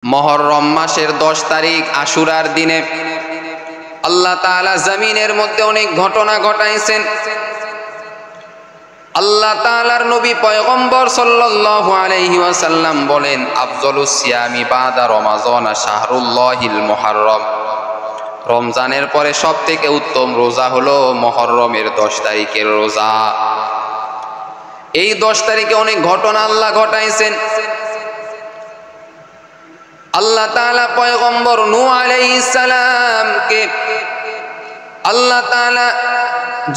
মুহররম মাসের 10 তারিখ আশুরার দিনে আল্লাহ তাআলা জমিনের মধ্যে অনেক ঘটনা ঘটাইছেন। আল্লাহ তাআলার নবী পয়গম্বর সাল্লাল্লাহু আলাইহি ওয়াসাল্লাম বলেন, আফজলুস সিয়ামি বাদা রমাজান শাহরুল্লাহিল মুহররম। রমজানের পরে সবথেকে উত্তম রোজা হলো মুহররমের 10 তারিখের রোজা। এই 10 তারিখে অনেক ঘটনা আল্লাহ ঘটাইছেন। আল্লাহ তাআলা পয়গম্বর নূহ আলাইহিস সালামকে আল্লাহ তাআলা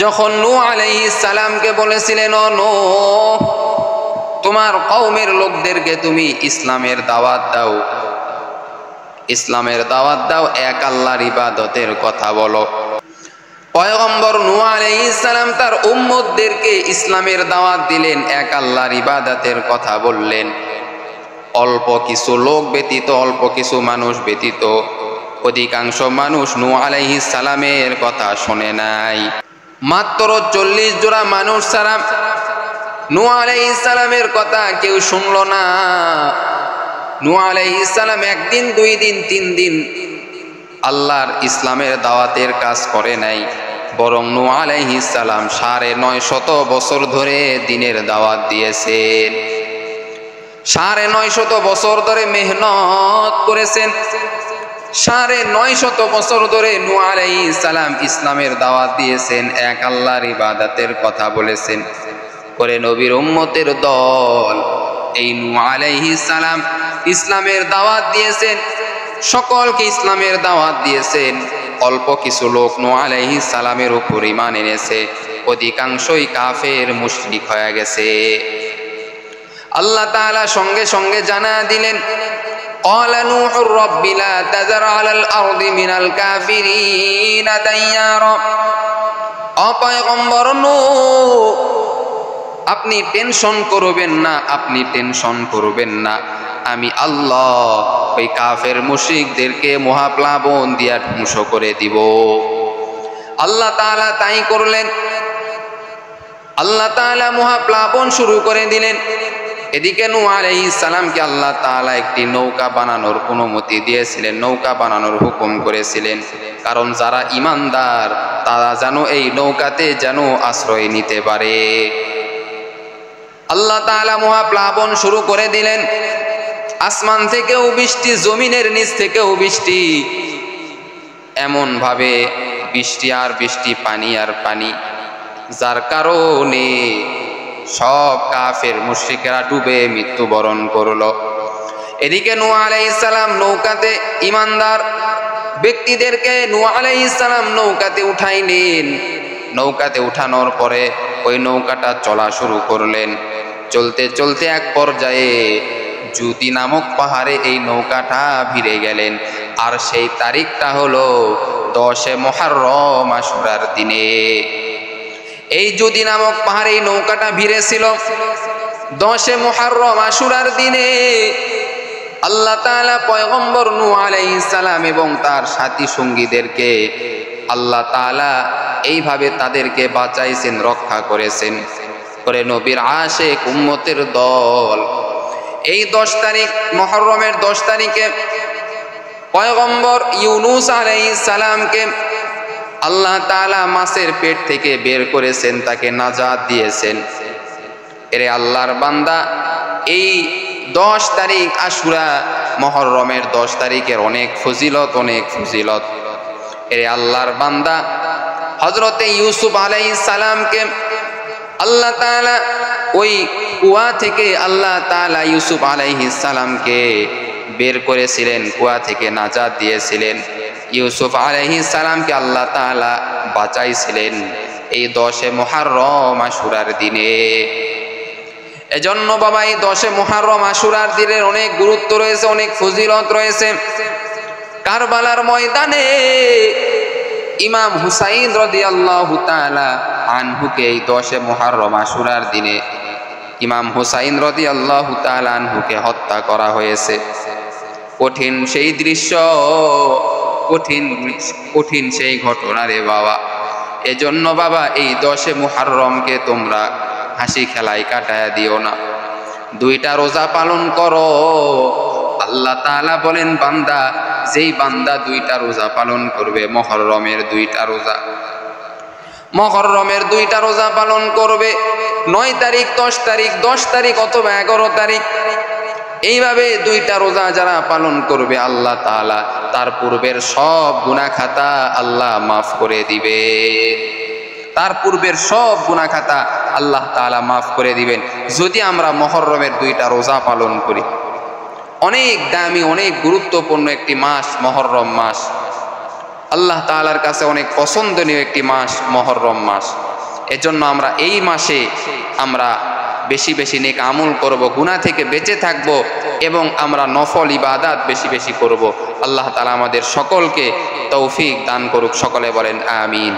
যখন নূহ আলাইহিস সালামকে বলেছিলেন, ও নূহ, তোমার কওমের লোকদেরকে তুমি ইসলামের দাওয়াত দাও, ইসলামের দাওয়াত দাও, এক আল্লাহর ইবাদতের কথা বলো। পয়গম্বর নূহ আলাইহিস সালাম তার উম্মতদেরকে ইসলামের দাওয়াত দিলেন, এক আল্লাহর ইবাদতের কথা বললেন। অল্প কিছু লোক ব্যতীত, অল্প কিছু মানুষ ব্যতীত অধিকাংশ মানুষ নূহ আলাইহিস সালামের কথা শোনে নাই। মাত্র 40 জোড়া মানুষ ছাড়া নূহ আলাইহিস সালামের কথা কেউ শুনল না। নূহ আলাইহিস সালাম একদিন, 2 দিন, 3 দিন আল্লাহর ইসলামের দাওয়াতের কাজ করে নাই, বরং নূহ আলাইহিস সালাম 950 বছর ধরে দ্বীনের দাওয়াত দিয়েছেন। 950 বছর ধরে মেহনত করেছেন। 950 বছর ধরে নূহ আলাইহিস সালাম ইসলামের দাওয়াত দিয়েছেন, এক আল্লাহর ইবাদতের কথা বলেছেন। করে নবীর উম্মতের দল এই নূহ আলাইহিস সালাম ইসলামের দাওয়াত দিয়েছেন, সকলকে ইসলামের দাওয়াত দিয়েছেন। অল্প কিছু লোক নূহ আলাইহিস সালামের উপর ঈমান এনেছে, অধিকাংশই কাফের মুশরিক হয়ে গেছে। আল্লাহ তাআলা সঙ্গে সঙ্গে জানা দিলেন, ক্বালা নূহুর রাব্বি লা তাযার আলাল আরদি মিনাল কাফিরিনা দাইয়ারা। ও পয়গম্বর নূহ, আপনি টেনশন করবেন না, আপনি টেনশন করবেন না, আমি আল্লাহ ওই কাফের মুশরিকদেরকে মহাপ্লাবন দিয়া ধ্বংস করে দিব। আল্লাহ তাআলা তাই করলেন। আল্লাহ তাআলা মহাপ্লাবন শুরু করে দিলেন। এদিকে নূহ আলাইহিস সালামকে আল্লাহ তাআলা একটি নৌকা বানানোর অনুমতি দিয়েছিলেন, নৌকা বানানোর হুকুম করেছিলেন, কারণ যারা ঈমানদার তারা যেন এই নৌকাতে যেন আশ্রয় নিতে পারে। আল্লাহ তাআলা মহাপ্লাবন শুরু করে দিলেন। আসমান থেকেও বৃষ্টি, জমিনের নিচ থেকেও বৃষ্টি, এমন ভাবে বৃষ্টি আর বৃষ্টি, পানি আর পানি, যার কারণে সব কাফের মুশরিকেরা ডুবে মৃত্যুবরণ করলো। এদিকে নূহ আলাইহিস সালাম নৌকাতে ঈমানদার ব্যক্তিদেরকে নূহ আলাইহিস সালাম নৌকাতে উঠাইলেন। নৌকাতে উঠানোর পরে ওই নৌকাটা চলা শুরু করলেন। চলতে চলতে এক পর্যায়ে জুদি নামক পাহাড়ে এই নৌকাটা ভিড়ে গেলেন। আর সেই তারিখটা হলো 10 মুহররম আশুরার দিনে। এই জুদি নামক পাহাড়ে এই নৌকাটা ভিড়েছিল 10 মুহররম আশুরার দিনে। আল্লাহ তাআলা পয়গম্বর নূহ আলাইহিস সালাম এবং তার সাথী সঙ্গীদেরকে আল্লাহ তাআলা এইভাবে তাদেরকে বাঁচাইছেন, রক্ষা করেছেন। করে নবীর আশিক উম্মতের দল এই 10 তারিখ মুহররমের 10 তারিখে পয়গম্বর ইউনূস আলাইহিস সালামকে আল্লাহ তাআলা মাছের পেট থেকে বের করেছেন, তাকে নাজাত দিয়েছেন। এরে আল্লাহর বান্দা, এই 10 তারিখ আশুরা মুহররমের 10 তারিখের অনেক ফজিলত, অনেক ফজিলত। এরে আল্লাহর বান্দা, হযরতে ইউসুফ আলাইহিস সালামকে আল্লাহ তাআলা ওই কুয়া থেকে আল্লাহ তাআলা ইউসুফ আলাইহিস সালামকে বের করেছিলেন, কুয়া থেকে নাজাত দিয়েছিলেন। ইউসুফ আলাইহিস সালামকে আল্লাহ তাআলা বাঁচাইছিলেন এই 10 মুহররম আশুরার দিনে। এজন্য বাবা, এই 10 মুহররম আশুরার দিনের অনেক গুরুত্ব রয়েছে, অনেক ফজিলত রয়েছে। কারবালার ময়দানে ইমাম হুসাইন রাদিয়াল্লাহু তাআলা আনহুকে এই 10 মুহররম আশুরার দিনে ইমাম হুসাইন রাদিয়াল্লাহু তাআলা আনহুকে হত্যা করা হয়েছে। কঠিন সেই দৃশ্য, কঠিন কঠিন সেই ঘটনা রে বাবা। এজন্য বাবা, এই 10 মুহররমকে তোমরা হাসি খেলায় কাটায়া দিও না। 2টা রোজা পালন করো, আল্লাহ তাআলা বলেন, বান্দা, যেই বান্দা 2টা রোজা পালন করবে, মুহররমের 2টা রোজা, মুহররমের 2টা রোজা পালন করবে, 9 তারিখ, 10 তারিখ, 10 তারিখ অথবা 11 তারিখ, এইভাবে 2টা রোজা যারা পালন করবে, আল্লাহ তাআলা তার পূর্বের সব গুনাহ খাতা আল্লাহ মাফ করে দিবে। তার পূর্বের সব গুনাহ খাতা আল্লাহ তাআলা মাফ করে দিবেন যদি আমরা মুহররমের 2টা রোজা পালন করি। অনেক দামি, অনেক গুরুত্বপূর্ণ একটি মাস মুহররম মাস, আল্লাহ তাআলার কাছে অনেক পছন্দনীয় একটি মাস মুহররম মাস। এজন্য আমরা এই মাসে আমরা বেশি বেশি নেক আমল করব, গুনাহ থেকে বেঁচে থাকব এবং আমরা নফল ইবাদত বেশি বেশি করব। আল্লাহ তাআলা আমাদের সকলকে তৌফিক দান করুক। সকলে বলেন আমিন।